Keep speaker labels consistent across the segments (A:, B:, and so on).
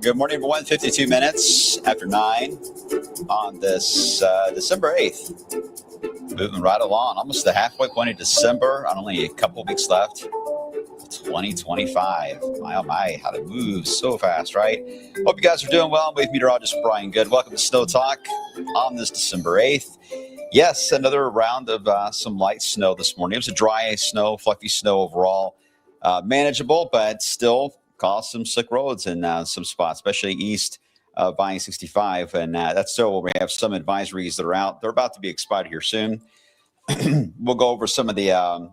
A: Good morning, everyone. 52 minutes after 9 on this December 8th. Moving right along, almost the halfway point of December, on only a couple of weeks left. 2025. My, oh my, how to move so fast, right? Hope you guys are doing well. I'm with meteorologist Brian Good. Welcome to SnowTALK on this December 8th. Yes, another round of some light snow this morning. It was a dry snow, fluffy snow overall. Manageable, but still caused some slick roads in some spots, especially east of I-65. And that's still where we have some advisories that are out. They're about to be expired here soon. We'll go over some of the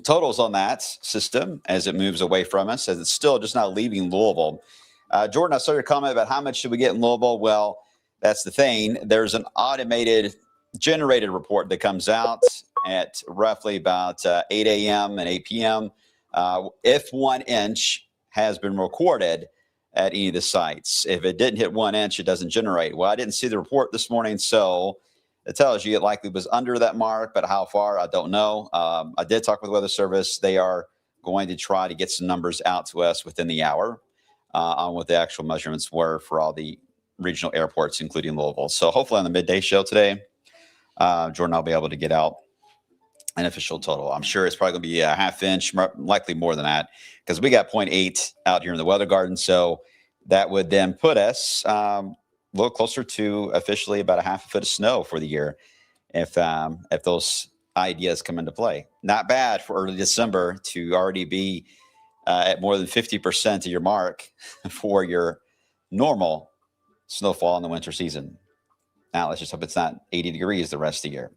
A: totals on that system as it moves away from us, as it's still just not leaving Louisville. Jordan, I saw your comment about how much should we get in Louisville. Well, that's the thing. There's an automated generated report that comes out at roughly about 8 a.m. and 8 p.m. If 1 inch has been recorded at any of the sites. If it didn't hit 1 inch, it doesn't generate. Well, I didn't see the report this morning, so it tells you it likely was under that mark, but how far, I don't know. I did talk with the Weather Service. They are going to try to get some numbers out to us within the hour on what the actual measurements were for all the regional airports, including Louisville. So hopefully on the midday show today, Jordan, I'll be able to get out an official total. I'm sure it's probably going to be a half inch, likely more than that, because we got 0.8 out here in the weather garden. So that would then put us a little closer to officially about a half a foot of snow for the year, if those ideas come into play. Not bad for early December to already be at more than 50% of your mark for your normal snowfall in the winter season. Now, let's just hope it's not 80 degrees the rest of the year.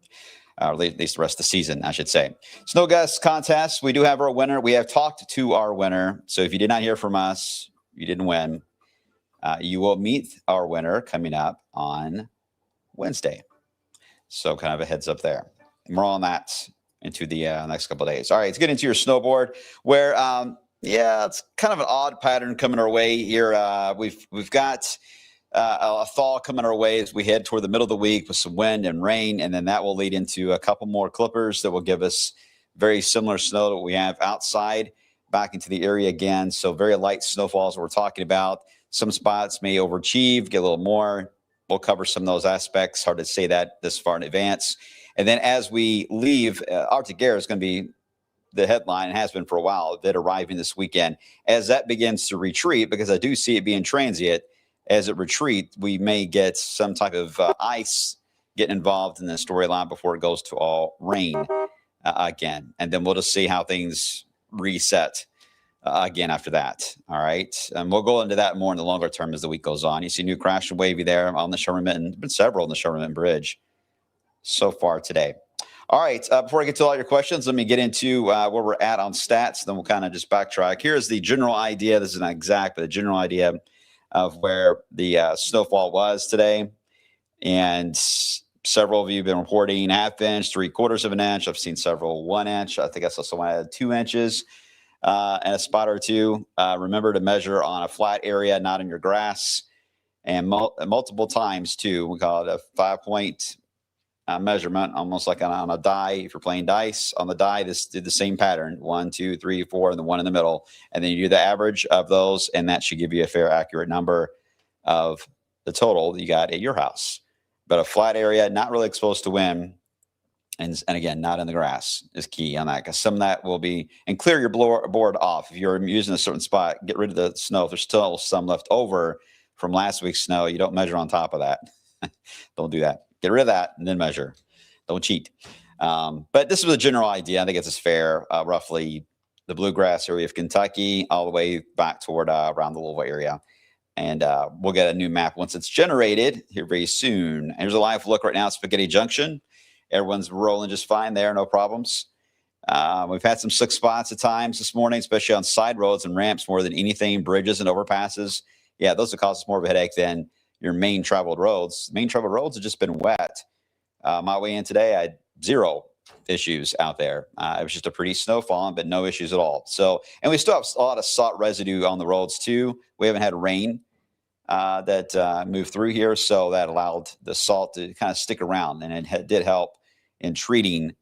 A: Or at least the rest of the season, I should say. Snow Gust contest. We do have our winner. We have talked to our winner. So if you did not hear from us, you didn't win. You will meet our winner coming up on Wednesday. So kind of a heads up there. More on that into the next couple of days. All right, let's get into your snowboard, where Yeah, it's kind of an odd pattern coming our way here. We've got a thaw coming our way as we head toward the middle of the week with some wind and rain, and then that will lead into a couple more clippers that will give us very similar snow that we have outside back into the area again. So very light snowfalls we're talking about. Some spots may overachieve, get a little more. We'll cover some of those aspects. Hard to say that this far in advance. And then as we leave, Arctic air is going to be the headline, and has been for a while, that arriving this weekend. As that begins to retreat, because I do see it being transient, as it retreats, we may get some type of ice getting involved in the storyline before it goes to all rain again. And then we'll just see how things reset again after that. All right. And we'll go into that more in the longer term as the week goes on. You see new crash and wavy there on the Sherman, been several on the Sherman Bridge so far today. All right, before I get to all your questions, let me get into where we're at on stats. Then we'll kind of just backtrack. Here's the general idea. This is not exact, but the general idea of where the snowfall was today. And several of you have been reporting half inch, 3/4 of an inch. I've seen several 1 inch. I think I saw someone had 2 inches and a spot or two. Remember to measure on a flat area, not in your grass. And multiple times, too. We call it a 5-point measurement, almost like on a die. If you're playing dice on the die, this did the same pattern: 1, 2, 3, 4, and the one in the middle. And then you do the average of those, and that should give you a fair, accurate number of the total that you got at your house. But a flat area, not really exposed to wind, and again, not in the grass is key on that, because some of that will be, and clear your board off. If you're using a certain spot, get rid of the snow. If there's still some left over from last week's snow, you don't measure on top of that. Don't do that. Get rid of that and then measure. Don't cheat. But this was a general idea. I think it's fair, roughly the bluegrass area of Kentucky all the way back toward around the Louisville area. And we'll get a new map once it's generated here very soon. And here's a live look right now at Spaghetti Junction. Everyone's rolling just fine there, no problems. We've had some slick spots at times this morning, especially on side roads and ramps more than anything, bridges and overpasses. Yeah, those have caused us more of a headache than your main traveled roads. Main traveled roads have just been wet. My way in today, I had 0 issues out there. It was just a pretty snowfall, but no issues at all. So, and we still have a lot of salt residue on the roads too. We haven't had rain that moved through here, so that allowed the salt to kind of stick around, and it did help in treating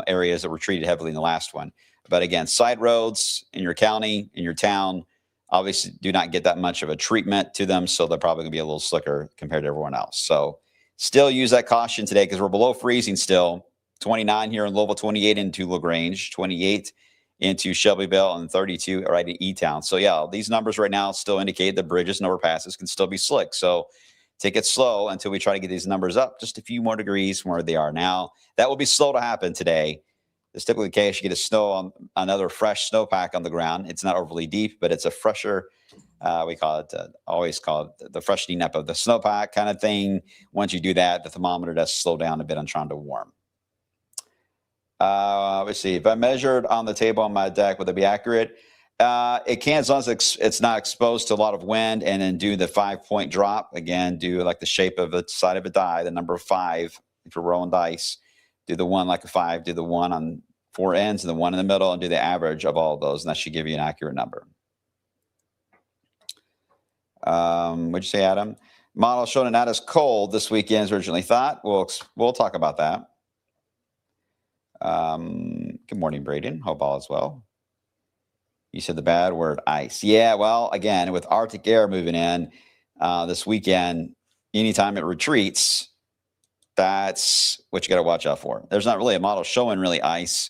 A: areas that were treated heavily in the last one. But again, side roads in your county, in your town, obviously do not get that much of a treatment to them, so they're probably going to be a little slicker compared to everyone else. So still use that caution today, because we're below freezing still. 29 here in Louisville, 28 into LaGrange, 28 into Shelbyville, and 32 right at E-Town. So yeah, these numbers right now still indicate that bridges and overpasses can still be slick. So take it slow until we try to get these numbers up just a few more degrees from where they are now. That will be slow to happen today. It's typically the case. You get a snow on another fresh snowpack on the ground. It's not overly deep, but it's a fresher, we call it, always call it the freshening up of the snowpack kind of thing. Once you do that, the thermometer does slow down a bit on trying to warm. Let's see. If I measured on the table on my deck, would it be accurate? It can, as long as it's not exposed to a lot of wind, and then do the 5-point drop. Again, do like the shape of the side of a die, the number 5, if you're rolling dice. Do the 1 like a 5, do the 1 on 4 ends and the 1 in the middle, and do the average of all of those, and that should give you an accurate number. What'd you say, Adam? Model showing it not as cold this weekend as originally thought. We'll talk about that. Good morning, Braden. Hope all is well. You said the bad word, ice. Yeah, well, again, with Arctic air moving in this weekend, anytime it retreats, that's what you got to watch out for. There's not really a model showing really ice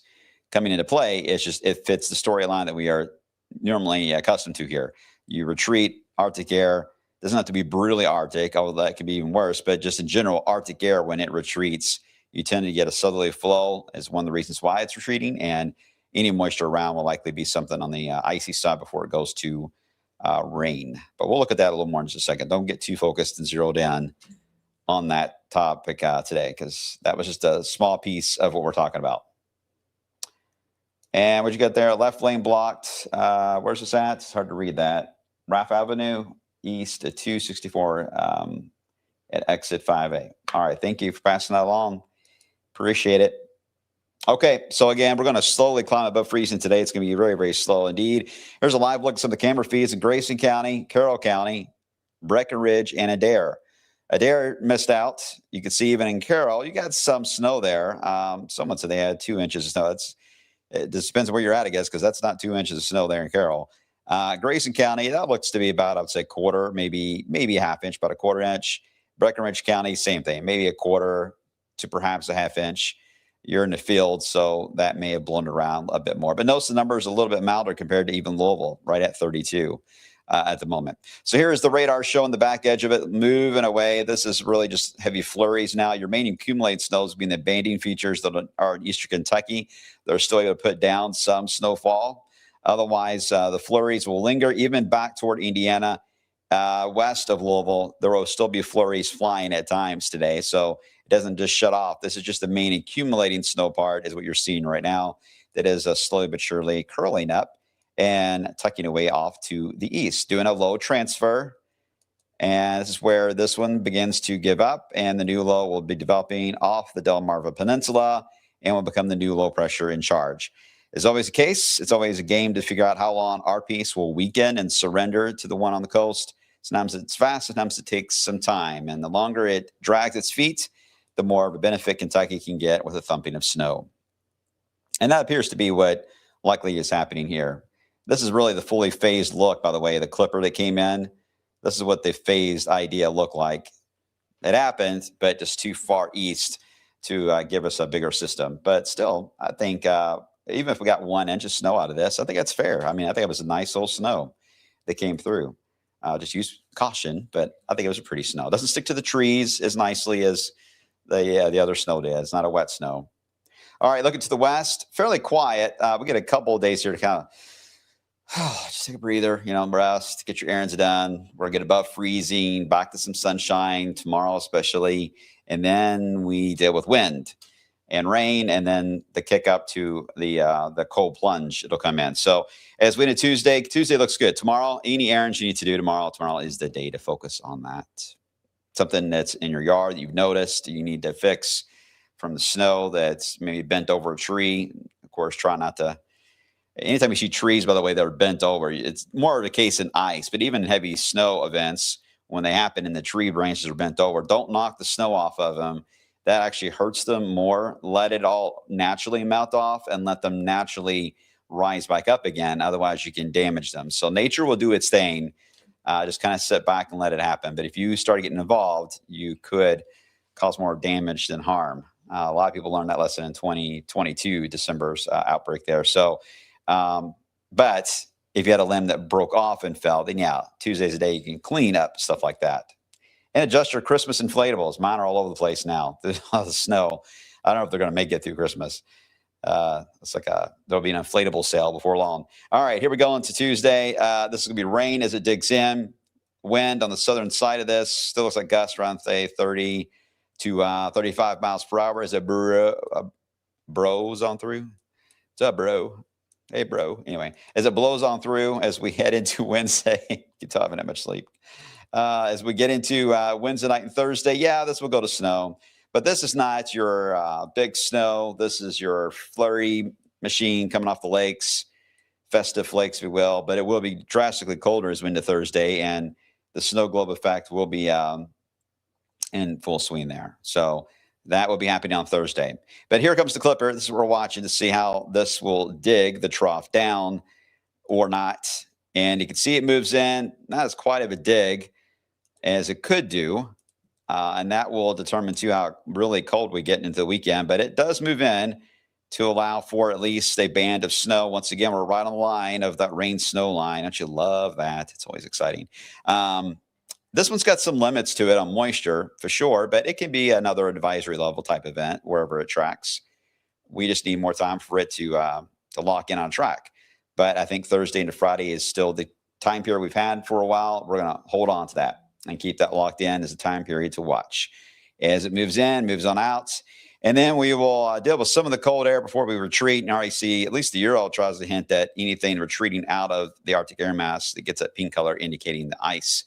A: coming into play. It's just it fits the storyline that we are normally accustomed to here. You retreat, Arctic air. Doesn't have to be brutally Arctic, although that could be even worse. But just in general, Arctic air, when it retreats, you tend to get a southerly flow is one of the reasons why it's retreating. And any moisture around will likely be something on the icy side before it goes to rain. But we'll look at that a little more in just a second. Don't get too focused and zeroed in on that topic today, because that was just a small piece of what we're talking about. And what you got there? Left lane blocked. Where's this at? It's hard to read that. Raff Avenue East at 264 at exit 5A. All right. Thank you for passing that along. Appreciate it. Okay, so again, we're going to slowly climb above freezing today. It's going to be very, very slow indeed. Here's a live look at some of the camera feeds in Grayson County, Carroll County, Breckenridge, and Adair. Adair missed out. You can see even in Carroll, you got some snow there. Someone said they had 2 inches of snow. It just depends on where you're at, I guess, because that's not 2 inches of snow there in Carroll. Grayson County, that looks to be about, I would say, quarter, maybe a half inch, about a quarter inch. Breckenridge County, same thing, maybe a quarter to perhaps a half inch. You're in the field, so that may have blown around a bit more. But notice the number is a little bit milder compared to even Louisville, right at 32 at the moment. So here is the radar showing the back edge of it moving away. This is really just heavy flurries now. Your main accumulated snows being the banding features that are in eastern Kentucky. They're still able to put down some snowfall. Otherwise, the flurries will linger even back toward Indiana. West of Louisville, there will still be flurries flying at times today. So it doesn't just shut off. This is just the main accumulating snow part is what you're seeing right now. That is slowly but surely curling up and tucking away off to the east, doing a low transfer. And this is where this one begins to give up, and the new low will be developing off the Delmarva Peninsula and will become the new low pressure in charge. As always the case, it's always a game to figure out how long our piece will weaken and surrender to the one on the coast. Sometimes it's fast, sometimes it takes some time. And the longer it drags its feet, the more of a benefit Kentucky can get with a thumping of snow. And that appears to be what likely is happening here. This is really the fully phased look, by the way, the clipper that came in. This is what the phased idea looked like. It happened, but just too far east to give us a bigger system. But still, I think even if we got 1 inch of snow out of this, I think that's fair. I mean, I think it was a nice old snow that came through. Just use caution, but I think it was a pretty snow. It doesn't stick to the trees as nicely as the other snow did. It's not a wet snow. All right, looking to the west, fairly quiet. We get a couple of days here to kind of just take a breather, rest, get your errands done. We're going to get above freezing, back to some sunshine tomorrow, especially. And then we deal with wind and rain, and then the kick up to the cold plunge. It'll come in. So as we do Tuesday looks good. Tomorrow, any errands you need to do tomorrow is the day to focus on that. Something that's in your yard that you've noticed you need to fix from the snow that's maybe bent over a tree. Of course, try not to. Anytime you see trees, by the way, that are bent over, it's more of a case in ice, but even heavy snow events, when they happen and the tree branches are bent over, don't knock the snow off of them. That actually hurts them more. Let it all naturally melt off and let them naturally rise back up again. Otherwise, you can damage them. So nature will do its thing. Just kind of sit back and let it happen. But if you start getting involved, you could cause more damage than harm. A lot of people learned that lesson in 2022, December's outbreak there. So, but if you had a limb that broke off and fell, then yeah, Tuesday's a day you can clean up stuff like that. And adjust your Christmas inflatables. Mine are all over the place now. There's a lot of snow. I don't know if they're going to make it through Christmas. It's like there'll be an inflatable sale before long. All right, here we go into Tuesday. This is going to be rain as it digs in. Wind on the southern side of this still looks like gusts around, say, 30 to 35 miles per hour as it bros on through. What's up, bro? Hey, bro. Anyway, as it blows on through as we head into Wednesday, you haven't had much sleep. As we get into Wednesday night and Thursday, yeah, this will go to snow. But this is not your big snow. This is your flurry machine coming off the lakes, festive flakes, if you will. But it will be drastically colder as we into Thursday, and the snow globe effect will be in full swing there. So that will be happening on Thursday. But here comes the clipper. This is what we're watching to see how this will dig the trough down or not. And you can see it moves in. Not as quite of a dig as it could do. And that will determine, too, how really cold we get into the weekend. But it does move in to allow for at least a band of snow. Once again, we're right on the line of that rain-snow line. Don't you love that? It's always exciting. This one's got some limits to it on moisture, for sure, but it can be another advisory level type event wherever it tracks. We just need more time for it to lock in on track. But I think Thursday into Friday is still the time period we've had for a while. We're going to hold on to that and keep that locked in as a time period to watch. As it moves in, moves on out. And then we will deal with some of the cold air before we retreat. And already see, at least the Euro tries to hint that anything retreating out of the Arctic air mass that gets that pink color indicating the ice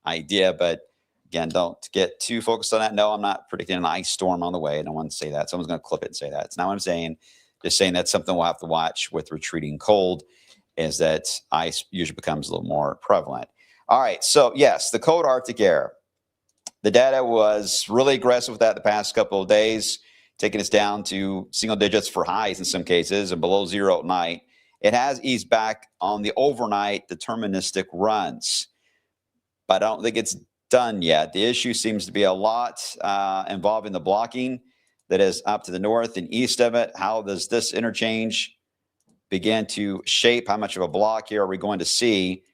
A: idea. But again, don't get too focused on that. No, I'm not predicting an ice storm on the way. I don't want to say that. Someone's going to clip it and say that. It's not what I'm saying. just saying that's something we'll have to watch with retreating cold, is that ice usually becomes a little more prevalent. All right, so yes, the cold Arctic air. The data was really aggressive with that the past couple of days, taking us down to single digits for highs in some cases and below zero at night. It has eased back on the overnight deterministic runs, but I don't think it's done yet. The issue seems to be a lot involving the blocking that is up to the north and east of it. How does this interchange begin to shape? How much of a block here are we going to see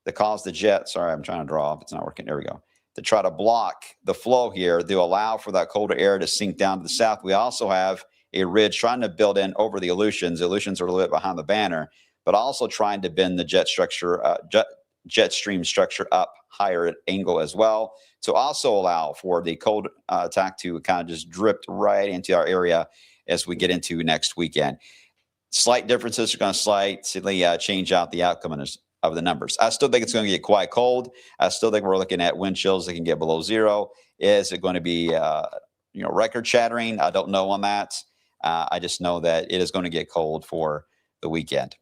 A: that cause the jet? Sorry, I'm trying to draw. It's not working. There we go. To try to block the flow here to allow for that colder air to sink down to the south. We also have a ridge trying to build in over the Aleutians. The Aleutians are a little bit behind the banner, but also trying to bend the jet stream structure up higher at angle as well, to also allow for the cold attack to kind of just drip right into our area as we get into next weekend. Slight differences are going to slightly change out the outcome of the numbers. I still think it's going to get quite cold. I still think we're looking at wind chills that can get below zero. Is it going to be record shattering? I don't know on that. I just know that it is going to get cold for the weekend.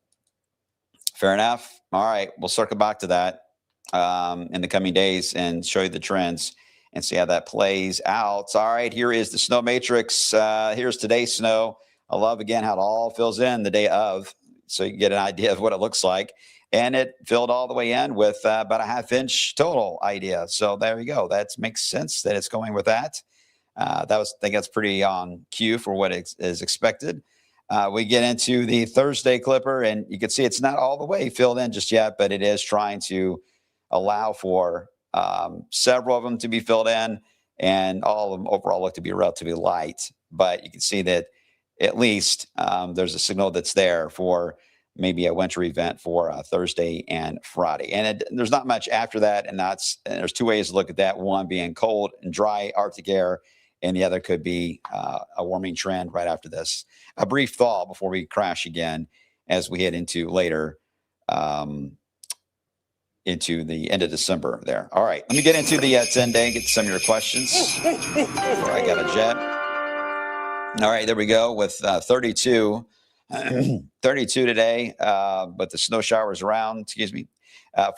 A: Fair enough. All right, we'll circle back to that in the coming days and show you the trends and see how that plays out. All right, here is the snow matrix. Here's today's snow. I love, again, how it all fills in the day of, so you can get an idea of what it looks like. And it filled all the way in with about a half-inch total idea. So there you go. That makes sense that it's going with that. I think that's pretty on cue for what is expected. We get into the Thursday clipper, and you can see it's not all the way filled in just yet, but it is trying to allow for several of them to be filled in, and all of them overall look to be relatively light. But you can see that at least there's a signal that's there for maybe a winter event for Thursday and Friday. And there's not much after that, and there's two ways to look at that. One being cold and dry Arctic air, and the other could be a warming trend right after this. A brief thaw before we crash again as we head into later into the end of December there. All right, let me get into the 10-day, get some of your questions before I got a jet. All right, there we go with 32. 32 today, but the snow showers around,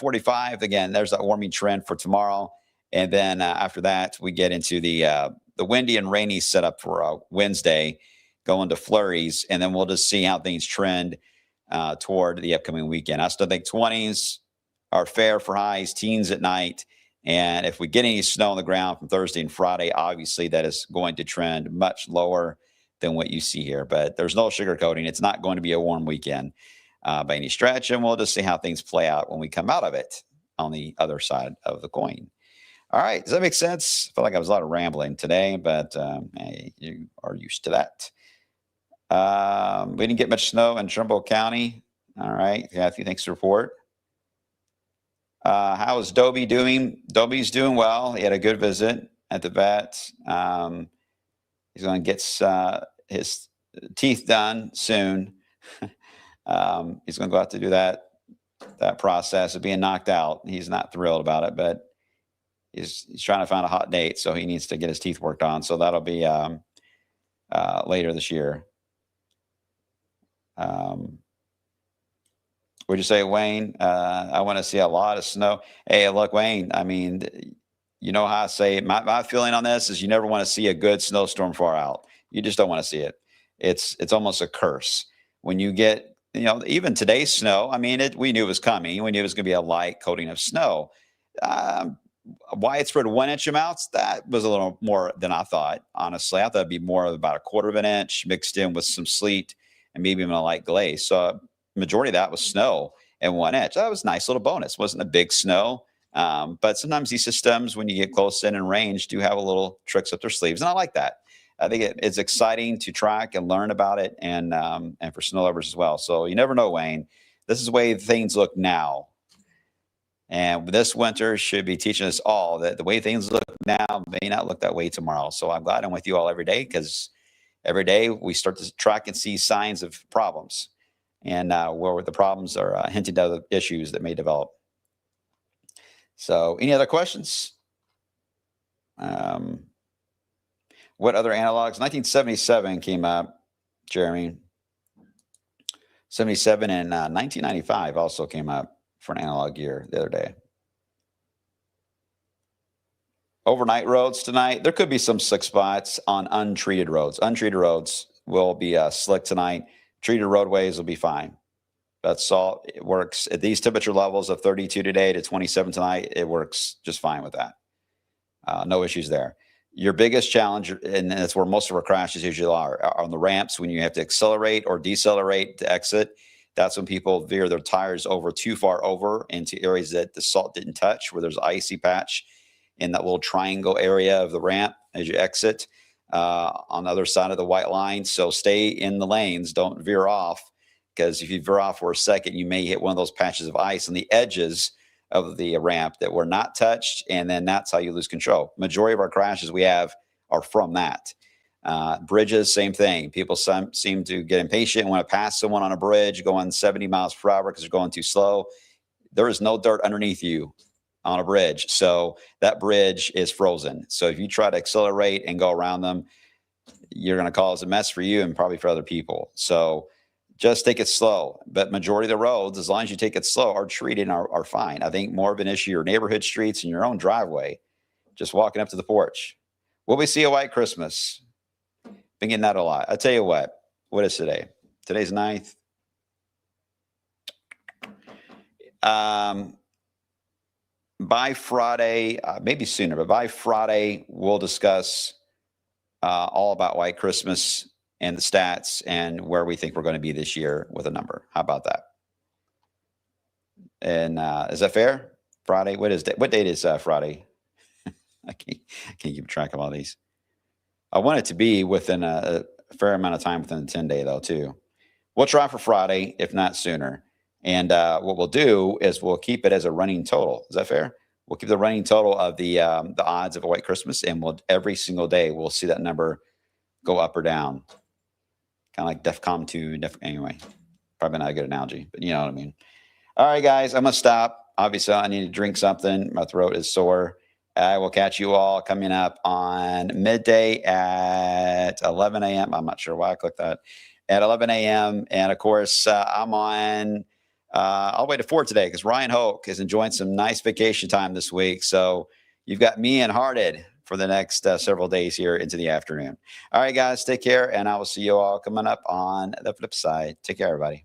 A: 45. Again, there's that warming trend for tomorrow. And then after that, we get into the windy and rainy setup for Wednesday, going to flurries. And then we'll just see how things trend toward the upcoming weekend. I still think 20s are fair for highs, teens at night. And if we get any snow on the ground from Thursday and Friday, obviously that is going to trend much lower than what you see here. But there's no sugarcoating. It's not going to be a warm weekend by any stretch. And we'll just see how things play out when we come out of it on the other side of the coin. All right. Does that make sense? I feel like I was a lot of rambling today, but hey, you are used to that. We didn't get much snow in Trimble County. All right. Kathy, thanks for the report. How is Dobie doing? Dobie's doing well. He had a good visit at the vet. He's going to get his teeth done soon. He's going to go out to do that process of being knocked out. He's not thrilled about it, but he's trying to find a hot date, so he needs to get his teeth worked on. So that'll be later this year. Would you say, Wayne? I want to see a lot of snow. Hey, look, Wayne, I mean, you know how I say it. My feeling on this is you never want to see a good snowstorm far out. You just don't want to see it. It's almost a curse. When you get, even today's snow, I mean, we knew it was coming. We knew it was going to be a light coating of snow. Widespread 1 inch amounts, that was a little more than I thought, honestly. I thought it'd be more of about a quarter of an inch mixed in with some sleet and maybe even a light glaze. So majority of that was snow and 1 inch. That was a nice little bonus. It wasn't a big snow. But sometimes these systems, when you get close in and range, do have a little tricks up their sleeves. And I like that. I think it's exciting to track and learn about it, and for snow lovers as well. So you never know, Wayne. This is the way things look now. And this winter should be teaching us all that the way things look now may not look that way tomorrow. So I'm glad I'm with you all every day, because every day we start to track and see signs of problems, and where the problems are hinting to other issues that may develop. So any other questions? What other analogs? 1977 came up, Jeremy. 77 in 1995 also came up for an analog year the other day. Overnight roads tonight. There could be some slick spots on untreated roads. Untreated roads will be slick tonight. Treated roadways will be fine. That's all. It works at these temperature levels of 32 today to 27 tonight. It works just fine with that. No issues there. Your biggest challenge, and that's where most of our crashes usually are on the ramps when you have to accelerate or decelerate to exit. That's when people veer their tires over too far over into areas that the salt didn't touch, where there's an icy patch in that little triangle area of the ramp as you exit on the other side of the white line. So stay in the lanes. Don't veer off, because if you veer off for a second, you may hit one of those patches of ice on the edges of the ramp that were not touched, and then that's how you lose control. Majority of our crashes we have are from that. Bridges, same thing. People seem to get impatient and want to pass someone on a bridge going 70 miles per hour because they're going too slow. There is no dirt underneath you on a bridge, so that bridge is frozen. So if you try to accelerate and go around them, you're going to cause a mess for you and probably for other people. So just take it slow. But majority of the roads, as long as you take it slow, are treated and are fine. I think more of an issue are neighborhood streets and your own driveway, just walking up to the porch. Will we see a white Christmas? Been getting that a lot. I tell you what is today? Today's 9th. By Friday, maybe sooner, but by Friday, we'll discuss all about white Christmas and the stats and where we think we're going to be this year with a number. How about that? And is that fair? Friday? What date is Friday? I can't keep track of all these. I want it to be within a fair amount of time within the 10-day, though, too. We'll try for Friday, if not sooner. And what we'll do is we'll keep it as a running total. Is that fair? We'll keep the running total of the odds of a white Christmas, and every single day we'll see that number go up or down. Kind of like DEFCON 2. Anyway, probably not a good analogy, but you know what I mean. All right, guys, I'm going to stop. Obviously, I need to drink something. My throat is sore. I will catch you all coming up on midday at 11 a.m. I'm not sure why I clicked that. At 11 a.m. And, of course, I'm on all the way to 4 today because Ryan Hoke is enjoying some nice vacation time this week. So you've got me and Hearted for the next several days here into the afternoon. All right, guys, take care, and I will see you all coming up on the flip side. Take care, everybody.